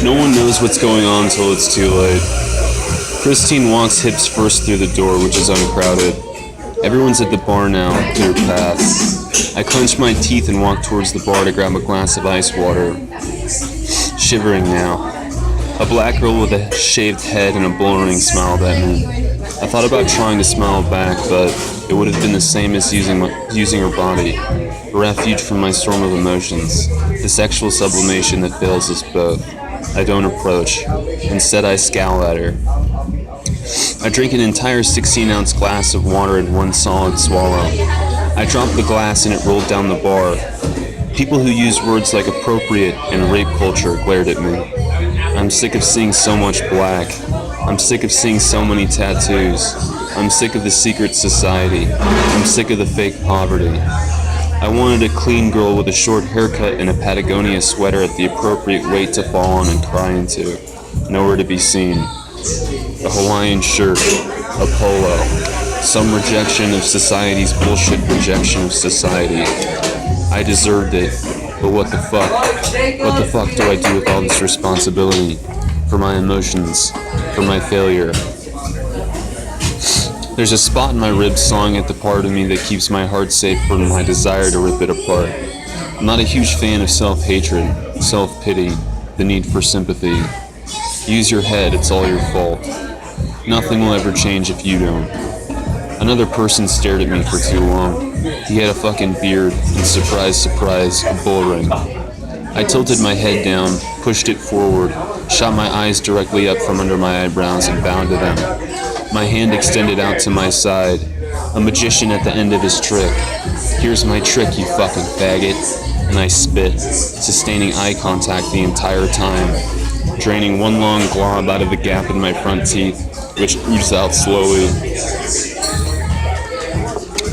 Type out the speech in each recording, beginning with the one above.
No one knows what's going on until it's too late. Christine walks hips first through the door, which is uncrowded. Everyone's at the bar now, clear paths. I clench my teeth and walk towards the bar to grab a glass of ice water. Shivering now. A black girl with a shaved head and a bull ring smiled at me. I thought about trying to smile back, but it would have been the same as using her body. A refuge from my storm of emotions. The sexual sublimation that fails us both. I don't approach. Instead, I scowl at her. I drink an entire 16-ounce glass of water in one solid swallow. I dropped the glass and it rolled down the bar. People who use words like appropriate and rape culture glared at me. I'm sick of seeing so much black. I'm sick of seeing so many tattoos. I'm sick of the secret society. I'm sick of the fake poverty. I wanted a clean girl with a short haircut and a Patagonia sweater at the appropriate weight to fall on and cry into. Nowhere to be seen. A Hawaiian shirt, a polo, some rejection of society's bullshit rejection of society. I deserved it, but what the fuck? What the fuck do I do with all this responsibility? For my emotions, for my failure. There's a spot in my ribs sawing at the part of me that keeps my heart safe from my desire to rip it apart. I'm not a huge fan of self-hatred, self-pity, the need for sympathy. Use your head, it's all your fault. Nothing will ever change if you don't. Another person stared at me for too long. He had a fucking beard and surprise, surprise, a bull ring. I tilted my head down, pushed it forward, shot my eyes directly up from under my eyebrows and bowed to them. My hand extended out to my side, a magician at the end of his trick. Here's my trick, you fucking faggot. And I spit, sustaining eye contact the entire time, draining one long glob out of the gap in my front teeth, which oozed out slowly.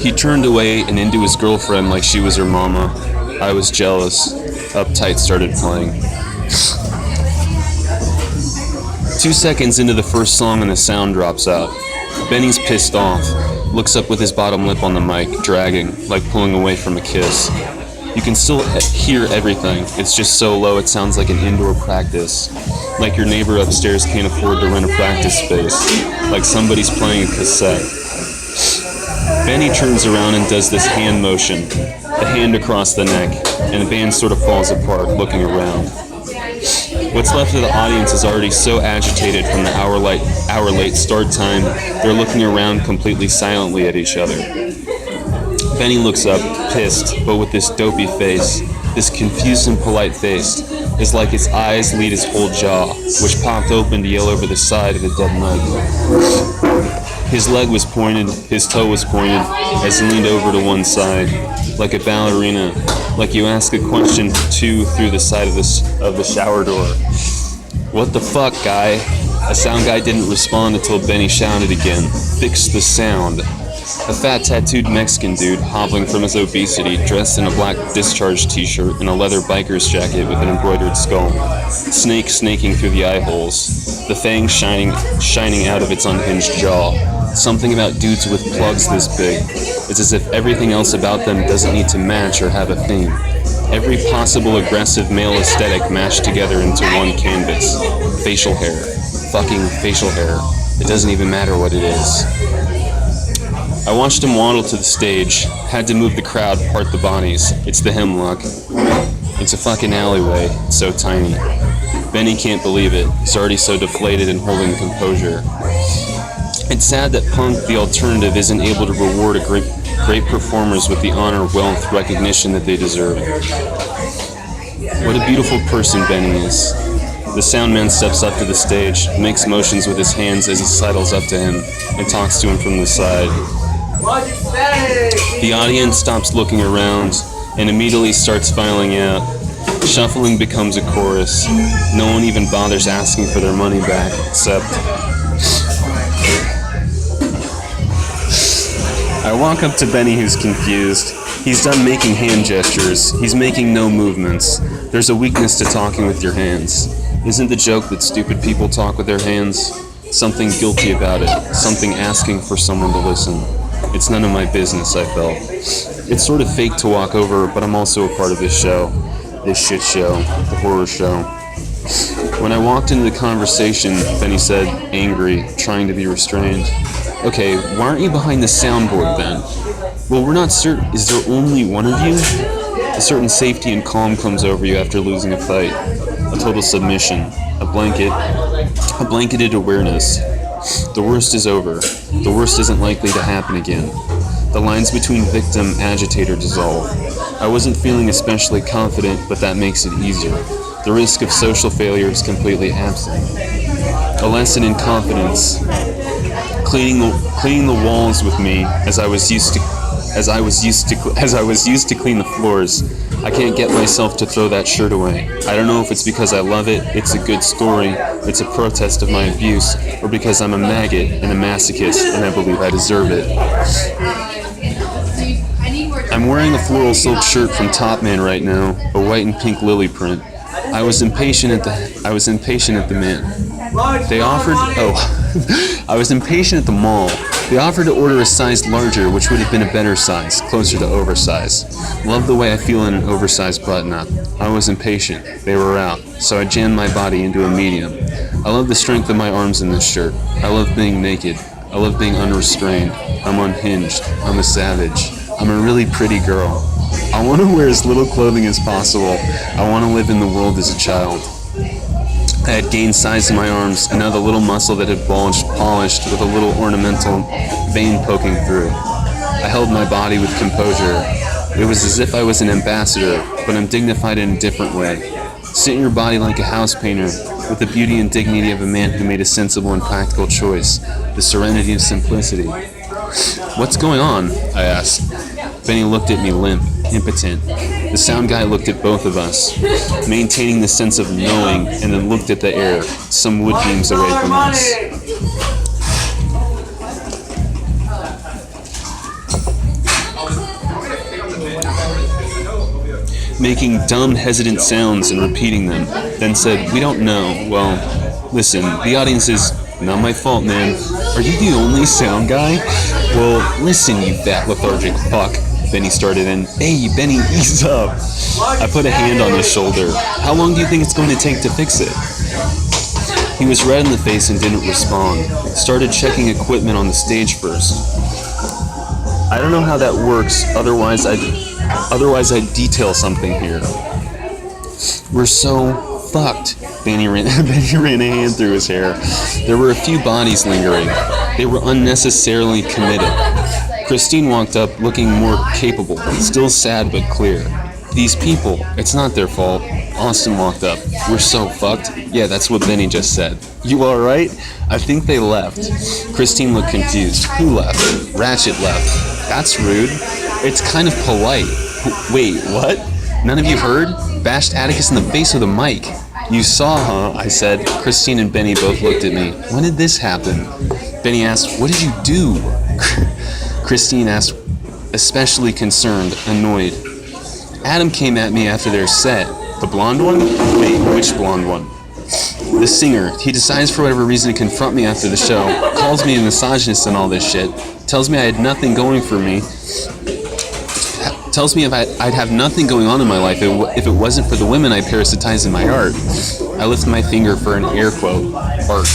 He turned away and into his girlfriend like she was her mama. I was jealous. Uptight started playing. 2 seconds into the first song and the sound drops out. Benny's pissed off, looks up with his bottom lip on the mic, dragging, like pulling away from a kiss. You can still hear everything, it's just so low it sounds like an indoor practice. Like your neighbor upstairs can't afford to rent a practice space. Like somebody's playing a cassette. Benny turns around and does this hand motion, the hand across the neck, and the band sort of falls apart, looking around. What's left of the audience is already so agitated from the hour late start time, they're looking around completely silently at each other. Benny looks up, pissed, but with this dopey face, this confused and polite face. It's like his eyes lead his whole jaw, which popped open to yell over the side of the dead mic. His leg was pointed, his toe was pointed, as he leaned over to one side, like a ballerina, like you ask a question through the side of the shower door. What the fuck, guy? A sound guy didn't respond until Benny shouted again, "Fix the sound." A fat tattooed Mexican dude, hobbling from his obesity, dressed in a black discharge t-shirt and a leather biker's jacket with an embroidered skull. Snake snaking through the eye holes, the fangs shining out of its unhinged jaw. Something about dudes with plugs this big. It's as if everything else about them doesn't need to match or have a theme. Every possible aggressive male aesthetic mashed together into one canvas. Facial hair. Fucking facial hair. It doesn't even matter what it is. I watched him waddle to the stage, had to move the crowd, part the bodies. It's the Hemlock. It's a fucking alleyway, it's so tiny. Benny can't believe it, he's already so deflated and holding composure. It's sad that punk, the alternative, isn't able to reward great performers with the honor, wealth, recognition that they deserve. What a beautiful person Benny is. The sound man steps up to the stage, makes motions with his hands as he sidles up to him, and talks to him from the side. The audience stops looking around and immediately starts filing out. Shuffling becomes a chorus. No one even bothers asking for their money back, except... I walk up to Benny, who's confused. He's done making hand gestures. He's making no movements. There's a weakness to talking with your hands. Isn't the joke that stupid people talk with their hands? Something guilty about it. Something asking for someone to listen. It's none of my business, I felt. It's sort of fake to walk over, but I'm also a part of this show. This shit show. The horror show. When I walked into the conversation, Benny said, angry, trying to be restrained. Okay, why aren't you behind the soundboard then? Well, we're not certain. Is there only one of you? A certain safety and calm comes over you after losing a fight. A total submission. A blanketed awareness. The worst is over. The worst isn't likely to happen again. The lines between victim, agitator dissolve. I wasn't feeling especially confident, but that makes it easier. The risk of social failure is completely absent. A lesson in confidence. Cleaning the walls with me as I was used to clean the floors. I can't get myself to throw that shirt away. I don't know if it's because I love it, it's a good story, it's a protest of my abuse, or because I'm a maggot and a masochist and I believe I deserve it. I'm wearing a floral silk shirt from Topman right now, a white and pink lily print. I was impatient at the man. I was impatient at the mall. They offered to order a size larger, which would have been a better size, closer to oversized. Love the way I feel in an oversized button-up. I was impatient. They were out, so I jammed my body into a medium. I love the strength of my arms in this shirt. I love being naked. I love being unrestrained. I'm unhinged. I'm a savage. I'm a really pretty girl. I want to wear as little clothing as possible. I want to live in the world as a child. I had gained size in my arms, and now the little muscle that had bulged, polished with a little ornamental vein poking through. I held my body with composure. It was as if I was an ambassador, but I'm dignified in a different way. Sit in your body like a house painter, with the beauty and dignity of a man who made a sensible and practical choice, the serenity of simplicity. What's going on? I asked. Benny looked at me limp, impotent. The sound guy looked at both of us, maintaining the sense of knowing, and then looked at the air, some wood beams away from us. Making dumb, hesitant sounds and repeating them, then said, "We don't know." Well, listen, the audience is not my fault, man. Are you the only sound guy? Well, listen, you fat lethargic fuck. Benny started in. Hey, Benny, ease up. I put a hand on his shoulder. How long do you think it's going to take to fix it? He was red in the face and didn't respond. Started checking equipment on the stage first. I don't know how that works, otherwise I'd detail something here. We're so fucked. Benny ran a hand through his hair. There were a few bodies lingering. They were unnecessarily committed. Christine walked up, looking more capable, still sad but clear. These people, it's not their fault. Austin walked up. We're so fucked. Yeah, that's what Benny just said. You alright? I think they left. Christine looked confused. Who left? Ratchet left. That's rude. It's kind of polite. Wait, what? None of you heard? Bashed Atticus in the face with a mic. You saw, huh? I said. Christine and Benny both looked at me. When did this happen? Benny asked, what did you do? Christine asked, especially concerned, annoyed. Adam came at me after their set. The blonde one? Wait, which blonde one? The singer. He decides for whatever reason to confront me after the show, calls me a misogynist and all this shit, tells me I had nothing going for me, tells me I'd have nothing going on in my life if it wasn't for the women I parasitize in my art. I lift my finger for an air quote, art.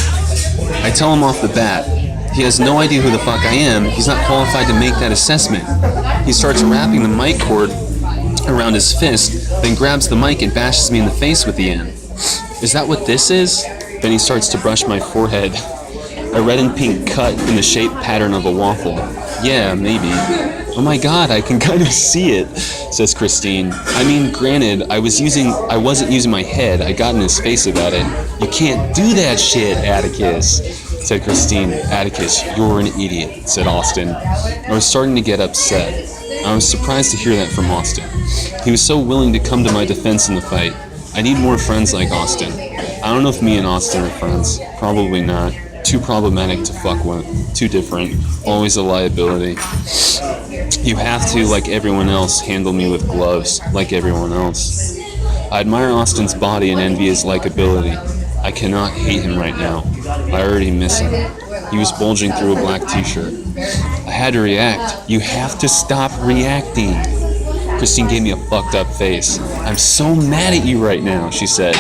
I tell him off the bat. He has no idea who the fuck I am. He's not qualified to make that assessment. He starts wrapping the mic cord around his fist, then grabs the mic and bashes me in the face with the end. Is that what this is? Then he starts to brush my forehead. A red and pink cut in the shape pattern of a waffle. Yeah, maybe. Oh my god, I can kind of see it, says Christine. I mean, granted, I wasn't using my head. I got in his face about it. You can't do that shit, Atticus, said Christine. Atticus, you're an idiot, said Austin. I was starting to get upset. I was surprised to hear that from Austin. He was so willing to come to my defense in the fight. I need more friends like Austin. I don't know if me and Austin are friends. Probably not. Too problematic to fuck with. Too different. Always a liability. You have to, like everyone else, handle me with gloves, like everyone else. I admire Austin's body and envy his likability. I cannot hate him right now. I already miss him. He was bulging through a black t-shirt. I had to react. You have to stop reacting. Christine gave me a fucked up face. I'm so mad at you right now, she said.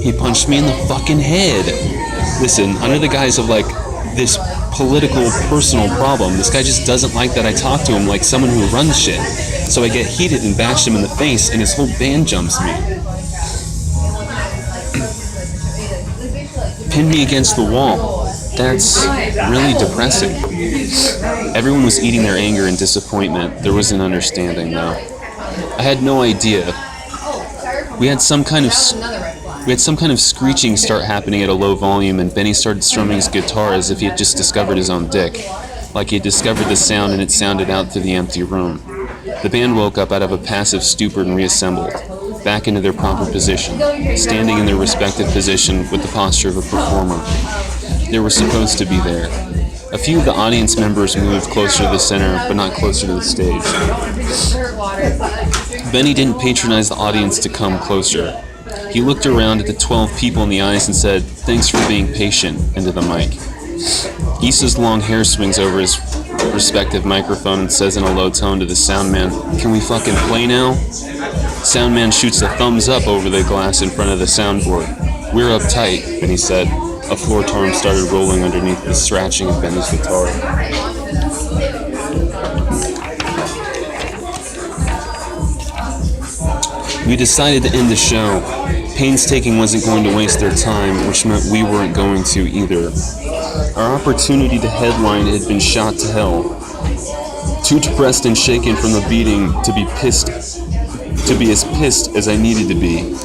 He punched me in the fucking head. Listen, under the guise of like this political personal problem, this guy just doesn't like that I talk to him like someone who runs shit. So I get heated and bash him in the face, and his whole band jumps me. Pinned me against the wall. That's really depressing. Everyone was eating their anger and disappointment. There was an understanding, though. I had no idea. We had some kind of screeching start happening at a low volume, and Benny started strumming his guitar as if he had just discovered his own dick. Like he had discovered the sound and it sounded out through the empty room. The band woke up out of a passive stupor and reassembled, back into their proper position, standing in their respective position with the posture of a performer. They were supposed to be there. A few of the audience members moved closer to the center, but not closer to the stage. Benny didn't patronize the audience to come closer. He looked around at the 12 people in the eyes and said, "Thanks for being patient," into the mic. Issa's long hair swings over his respective microphone and says in a low tone to the sound man, "Can we fucking play now?" Sound man shoots a thumbs up over the glass in front of the soundboard. "We're uptight," Benny said. A floor torn started rolling underneath the scratching of Benny's guitar. We decided to end the show. Painstaking wasn't going to waste their time, which meant we weren't going to either. Our opportunity to headline had been shot to hell. Too depressed and shaken from the beating to be as pissed as I needed to be.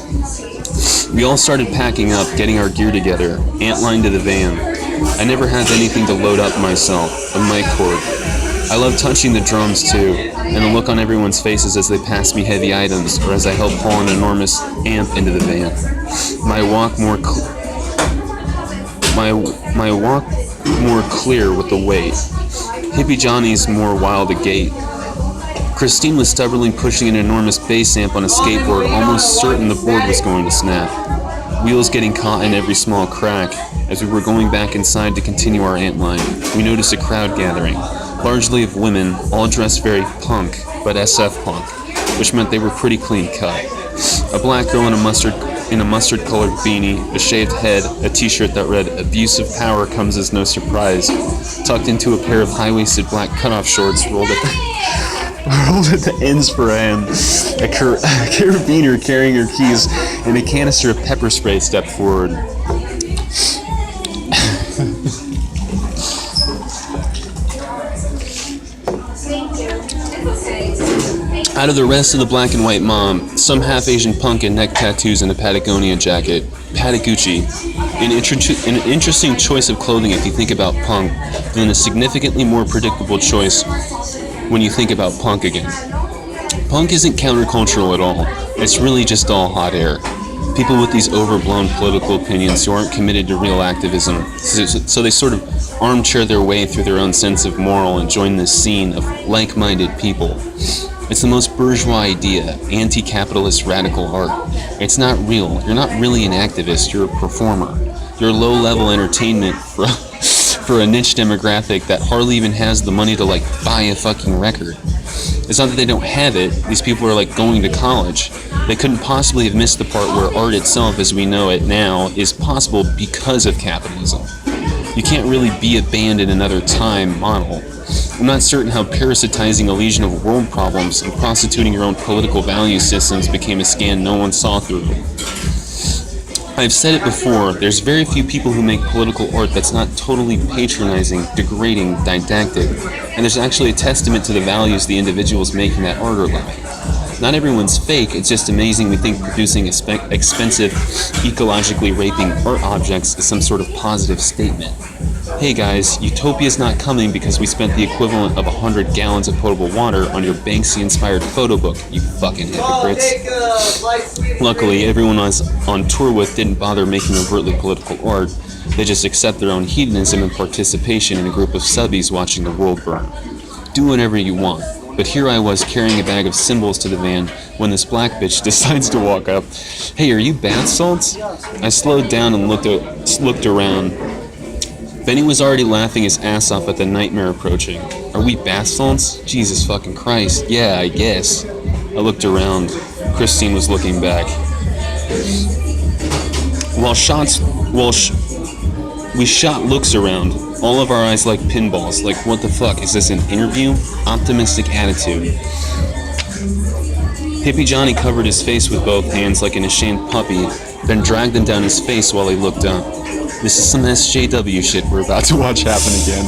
We all started packing up, getting our gear together, antlined to the van. I never had anything to load up myself, a mic cord. I love touching the drums too, and the look on everyone's faces as they pass me heavy items or as I help haul an enormous amp into the van. My walk more clear with the weight. Hippie Johnny's more wild a gait. Christine was stubbornly pushing an enormous bass amp on a skateboard, almost certain the board was going to snap. Wheels getting caught in every small crack. As we were going back inside to continue our ant line, we noticed a crowd gathering, largely of women, all dressed very punk, but SF punk, which meant they were pretty clean cut. A black girl in a mustard-colored beanie, a shaved head, a t-shirt that read "Abuse of power comes as no surprise," tucked into a pair of high-waisted black cutoff shorts rolled at the ends for a hand. A carabiner carrying her keys and a canister of pepper spray stepped forward. Out of the rest of the black and white mob, some half-Asian punk in neck tattoos and a Patagonia jacket. Patagucci. An interesting choice of clothing if you think about punk, then a significantly more predictable choice when you think about punk again. Punk isn't countercultural at all. It's really just all hot air. People with these overblown political opinions who aren't committed to real activism, so they sort of armchair their way through their own sense of moral and join this scene of like-minded people. It's the most bourgeois idea, anti-capitalist radical art. It's not real. You're not really an activist, you're a performer. You're low-level entertainment for a niche demographic that hardly even has the money to like buy a fucking record. It's not that they don't have it, these people are like going to college. They couldn't possibly have missed the part where art itself as we know it now is possible because of capitalism. You can't really be a band in another time model. I'm not certain how parasitizing a legion of world problems and prostituting your own political value systems became a scan no one saw through. I've said it before, there's very few people who make political art that's not totally patronizing, degrading, didactic, and there's actually a testament to the values the individuals making that art are living. Not everyone's fake, it's just amazing we think producing expensive, ecologically raping art objects is some sort of positive statement. Hey guys, utopia's not coming because we spent the equivalent of 100 gallons of potable water on your Banksy-inspired photo book, you fucking hypocrites. Luckily, everyone I was on tour with didn't bother making overtly political art. They just accept their own hedonism and participation in a group of subbies watching the world burn. Do whatever you want. But here I was carrying a bag of symbols to the van when this black bitch decides to walk up. Hey, are you Bathsalts? I slowed down and looked around. Benny was already laughing his ass off at the nightmare approaching. Are we Bathsalts? Jesus fucking Christ. Yeah, I guess. I looked around. Christine was looking back. While shots, while sh- we shot looks around, all of our eyes like pinballs. Like, what the fuck? Is this an interview? Optimistic attitude. Hippie Johnny covered his face with both hands like an ashamed puppy, then dragged them down his face while he looked up. This is some SJW shit we're about to watch happen again.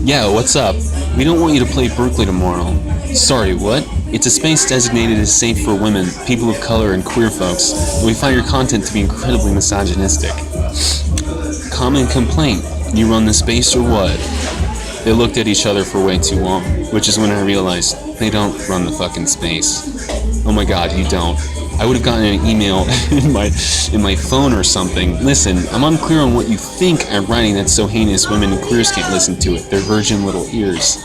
Yeah, what's up? We don't want you to play Berkeley tomorrow. Sorry, what? It's a space designated as safe for women, people of color, and queer folks, and we find your content to be incredibly misogynistic. Common complaint, you run the space or what? They looked at each other for way too long, which is when I realized they don't run the fucking space. Oh my god, you don't. I would have gotten an email in my phone or something. Listen, I'm unclear on what you think I'm writing that's so heinous women and queers can't listen to it. Their virgin little ears.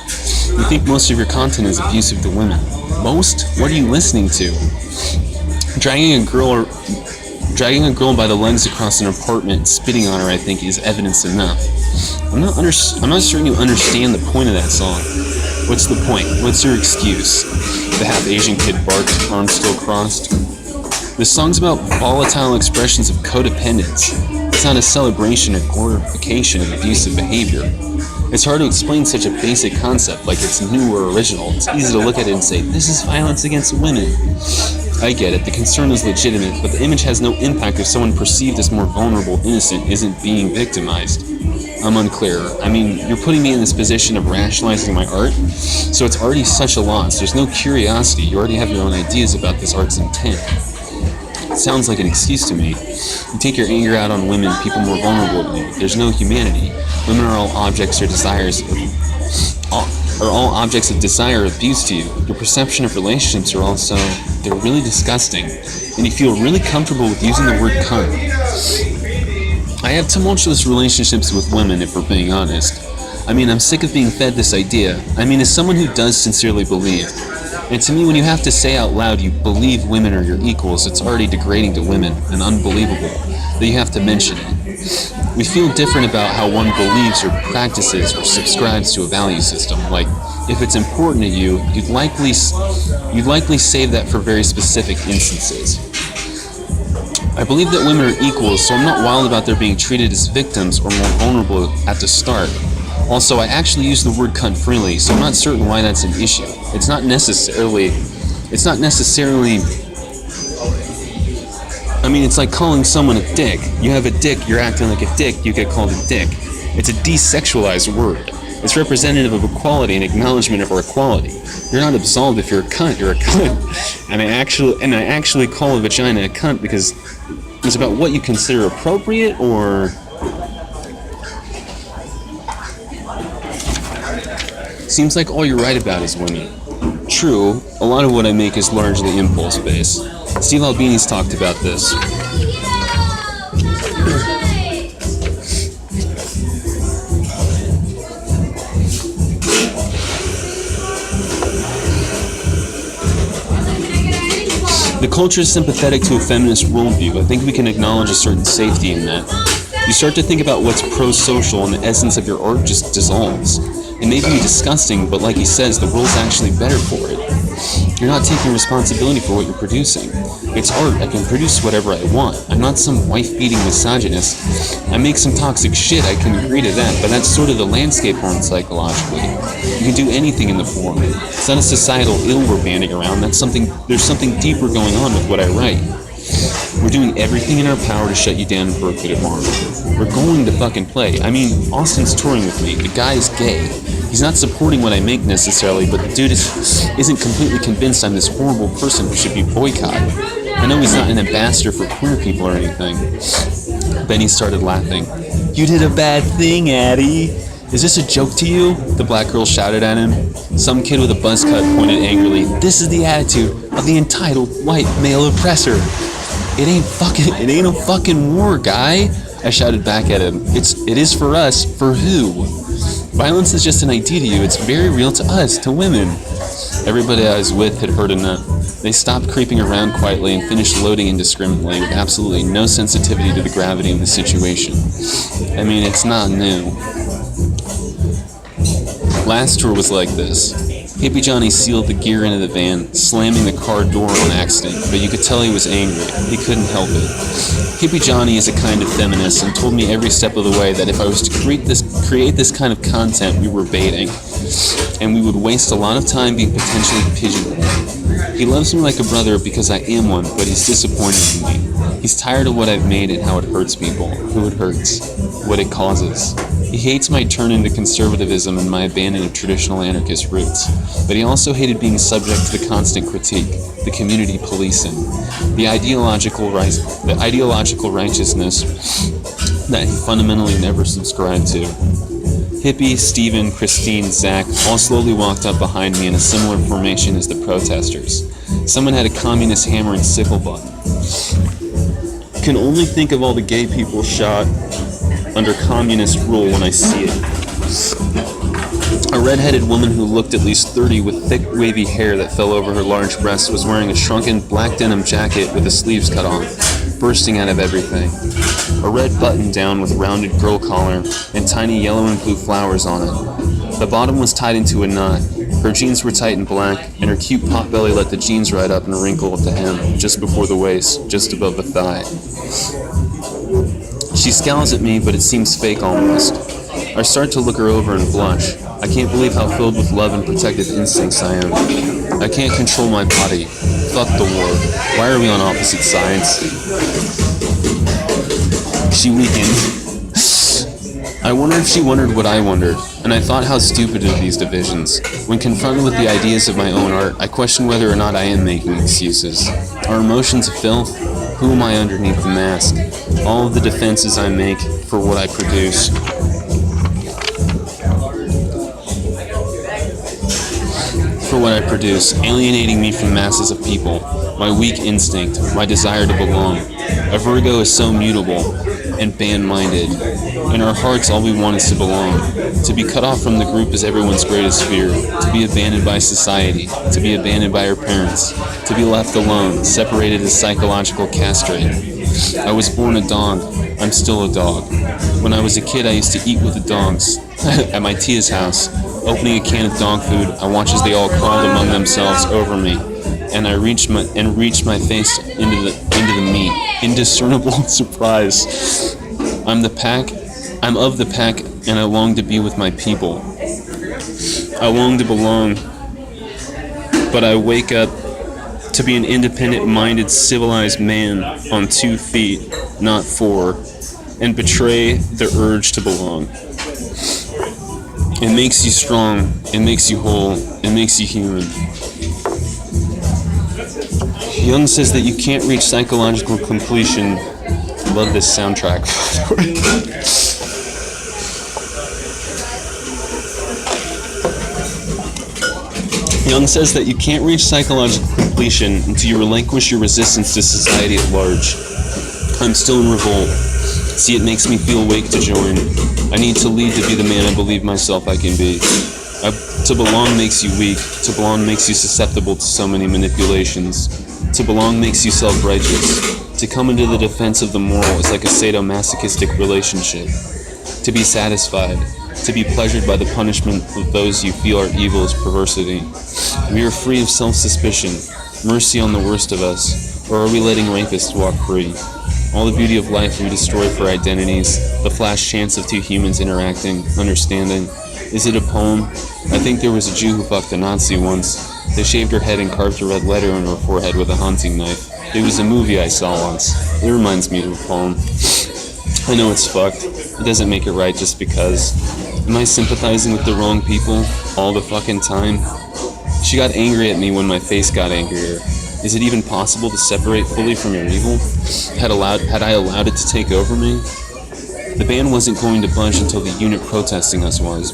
You think most of your content is abusive to women. Most? What are you listening to? Dragging a girl by the legs across an apartment and spitting on her, I think, is evidence enough. I'm not certain you understand the point of that song. What's the point? What's your excuse? The half-Asian kid barked, arms still crossed. The song's about volatile expressions of codependence. It's not a celebration or glorification of abusive behavior. It's hard to explain such a basic concept like it's new or original. It's easy to look at it and say, this is violence against women. I get it, the concern is legitimate, but the image has no impact if someone perceived as more vulnerable, innocent, isn't being victimized. I'm unclear. I mean, you're putting me in this position of rationalizing my art, so it's already such a loss. There's no curiosity. You already have your own ideas about this art's intent. It sounds like an excuse to me. You take your anger out on women, people more vulnerable than you. There's no humanity. Women are all objects or desires are all objects of desire or abuse to you. Your perception of relationships are also, they're really disgusting. And you feel really comfortable with using the word cunt. I have tumultuous relationships with women, if we're being honest. I mean, I'm sick of being fed this idea. I mean, as someone who does sincerely believe. And to me, when you have to say out loud you believe women are your equals, it's already degrading to women and unbelievable that you have to mention it. We feel different about how one believes or practices or subscribes to a value system. Like, if it's important to you, you'd likely save that for very specific instances. I believe that women are equals, so I'm not wild about their being treated as victims or more vulnerable at the start. Also, I actually use the word cunt freely, so I'm not certain why that's an issue. It's not necessarily, I mean, it's like calling someone a dick. You have a dick, you're acting like a dick, you get called a dick. It's a desexualized word. It's representative of equality and acknowledgement of our equality. You're not absolved if you're a cunt, you're a cunt. And I actually call a vagina a cunt because it's about what you consider appropriate or... Seems like all you write about is women. True, a lot of what I make is largely impulse-based. Steve Albini's talked about this. The culture is sympathetic to a feminist worldview. I think we can acknowledge a certain safety in that. You start to think about what's pro-social and the essence of your art just dissolves. It may be disgusting, but like he says, the world's actually better for it. You're not taking responsibility for what you're producing. It's art. I can produce whatever I want. I'm not some wife-beating misogynist. I make some toxic shit, I can agree to that, but that's sort of the landscape we're in psychologically. You can do anything in the form. It's not a societal ill we're banding around. There's something deeper going on with what I write. We're doing everything in our power to shut you down in Berkeley tomorrow. We're going to fucking play. I mean, Austin's touring with me. The guy's gay. He's not supporting what I make necessarily, but the dude isn't completely convinced I'm this horrible person who should be boycotted. I know he's not an ambassador for queer people or anything. Benny started laughing. You did a bad thing, Addie. Is this a joke to you? The black girl shouted at him. Some kid with a buzz cut pointed angrily. This is the attitude of the entitled white male oppressor. It ain't a fucking war, guy. I shouted back at him. It is for us. For who? Violence is just an idea to you. It's very real to us, to women. Everybody I was with had heard enough. They stopped creeping around quietly and finished loading indiscriminately with absolutely no sensitivity to the gravity of the situation. I mean, it's not new. Last tour was like this. Hippie Johnny sealed the gear into the van, slamming the car door on accident, but you could tell he was angry. He couldn't help it. Hippie Johnny is a kind of feminist and told me every step of the way that if I was to create this kind of content, we were baiting, and we would waste a lot of time being potentially pigeonholed. He loves me like a brother because I am one, but he's disappointed in me. He's tired of what I've made and how it hurts people, who it hurts, what it causes. He hates my turn into conservatism and my abandon of traditional anarchist roots, but he also hated being subject to the constant critique, the community policing, the ideological righteousness that he fundamentally never subscribed to. Hippie, Stephen, Christine, Zach all slowly walked up behind me in a similar formation as the protesters. Someone had a communist hammer and sickle button. Can only think of all the gay people shot under communist rule when I see it. A red-headed woman who looked at least 30 with thick wavy hair that fell over her large breasts was wearing a shrunken black denim jacket with the sleeves cut off, bursting out of everything. A red button-down with rounded girl collar and tiny yellow and blue flowers on it. The bottom was tied into a knot. Her jeans were tight and black, and her cute pot-belly let the jeans right up and wrinkle at the hem, just before the waist, just above the thigh. She scowls at me, but it seems fake almost. I start to look her over and blush. I can't believe how filled with love and protective instincts I am. I can't control my body. Fuck the war. Why are we on opposite sides? She weakened. I wondered if she wondered what I wondered, and I thought how stupid are these divisions. When confronted with the ideas of my own art, I question whether or not I am making excuses. Are emotions filth? Who am I underneath the mask? All of the defenses I make for what I produce. Alienating me from masses of people, my weak instinct, my desire to belong. A Virgo is so mutable and band-minded. In our hearts, all we want is to belong. To be cut off from the group is everyone's greatest fear. To be abandoned by society, to be abandoned by our parents, to be left alone, separated as psychological castrate. I was born a dog. I'm still a dog. When I was a kid, I used to eat with the dogs at my tia's house. Opening a can of dog food, I watched as they all crawled among themselves over me, and I reached my face into the meat. Indiscernible surprise. I'm of the pack, and I long to be with my people. I long to belong, but I wake up to be an independent-minded, civilized man on 2 feet, not 4, and betray the urge to belong. It makes you strong, it makes you whole, it makes you human. Jung says that you can't reach psychological completion. Love this soundtrack. Jung says that you can't reach psychological completion until you relinquish your resistance to society at large. I'm still in revolt. See, it makes me feel awake to join. I need to lead to be the man I believe myself I can be. To belong makes you weak. To belong makes you susceptible to so many manipulations. To belong makes you self-righteous. To come into the defense of the moral is like a sadomasochistic relationship. To be satisfied, to be pleasured by the punishment of those you feel are evil is perversity. We are free of self-suspicion, mercy on the worst of us, or are we letting rapists walk free? All the beauty of life we destroy for identities, the flash chance of two humans interacting, understanding. Is it a poem? I think there was a Jew who fucked a Nazi once. They shaved her head and carved a red letter on her forehead with a hunting knife. It was a movie I saw once. It reminds me of a poem. I know it's fucked. It doesn't make it right just because. Am I sympathizing with the wrong people all the fucking time? She got angry at me when my face got angrier. Is it even possible to separate fully from your evil? Had I allowed it to take over me? The band wasn't going to budge until the unit protesting us was.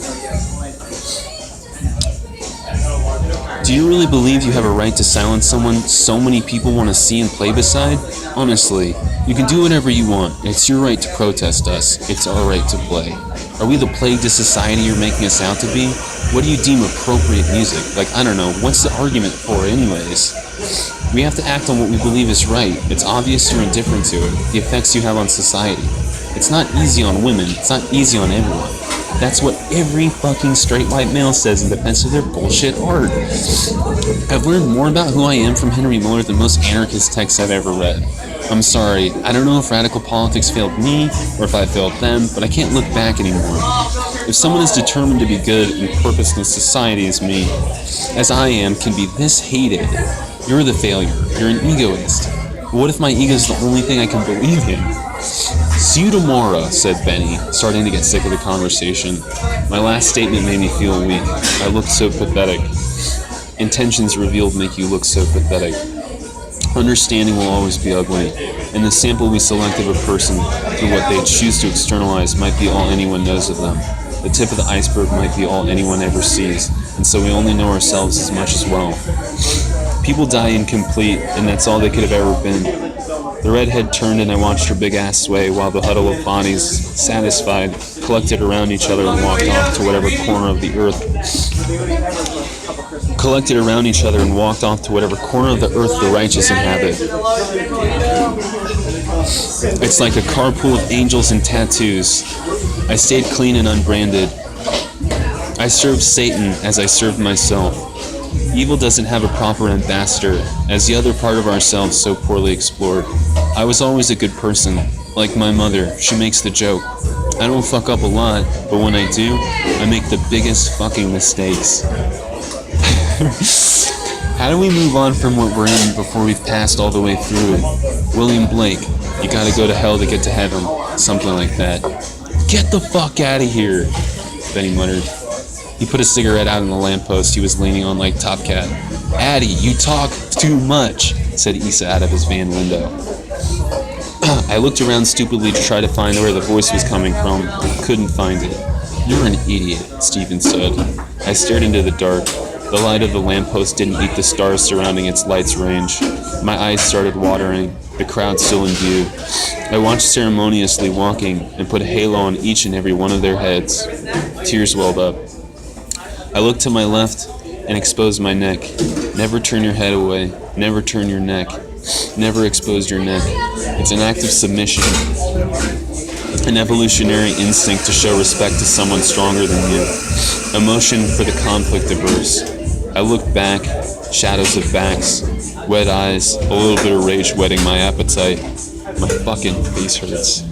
Do you really believe you have a right to silence someone so many people want to see and play beside? Honestly, you can do whatever you want. It's your right to protest us. It's our right to play. Are we the plague to society you're making us out to be? What do you deem appropriate music? Like, I don't know, what's the argument for it anyways? We have to act on what we believe is right. It's obvious you're indifferent to it, the effects you have on society. It's not easy on women, it's not easy on everyone. That's what every fucking straight white male says in defense of their bullshit art. I've learned more about who I am from Henry Miller than most anarchist texts I've ever read. I'm sorry, I don't know if radical politics failed me or if I failed them, but I can't look back anymore. If someone is determined to be good and purposeless society as me, as I am, can be this hated, you're the failure. You're an egoist. What if my ego is the only thing I can believe in? See you tomorrow, said Benny, starting to get sick of the conversation. My last statement made me feel weak. I looked so pathetic. Intentions revealed make you look so pathetic. Understanding will always be ugly, and the sample we select of a person through what they choose to externalize might be all anyone knows of them. The tip of the iceberg might be all anyone ever sees, and so we only know ourselves as much as well. People die incomplete, and that's all they could have ever been. The redhead turned and I watched her big ass sway while the huddle of bodies, satisfied, collected around each other and walked off to whatever corner of the earth the righteous inhabit. It's like a carpool of angels and tattoos. I stayed clean and unbranded. I served Satan as I served myself. Evil doesn't have a proper ambassador, as the other part of ourselves so poorly explored. I was always a good person, like my mother. She makes the joke. I don't fuck up a lot, but when I do, I make the biggest fucking mistakes. How do we move on from what we're in before we've passed all the way through it? William Blake, you gotta go to hell to get to heaven. Something like that. Get the fuck out of here, Benny muttered. He put a cigarette out on the lamppost he was leaning on like Top Cat. Addie, you talk too much, said Issa out of his van window. I looked around stupidly to try to find where the voice was coming from. Couldn't find it. You're an idiot, Stephen said. I stared into the dark. The light of the lamppost didn't eat the stars surrounding its light's range. My eyes started watering, the crowd still in view. I watched ceremoniously walking and put a halo on each and every one of their heads. Tears welled up. I looked to my left and exposed my neck. Never turn your head away. Never turn your neck. Never expose your neck. It's an act of submission. An evolutionary instinct to show respect to someone stronger than you. Emotion for the conflict averse. I looked back, shadows of backs, wet eyes, a little bit of rage whetting my appetite. My fucking face hurts.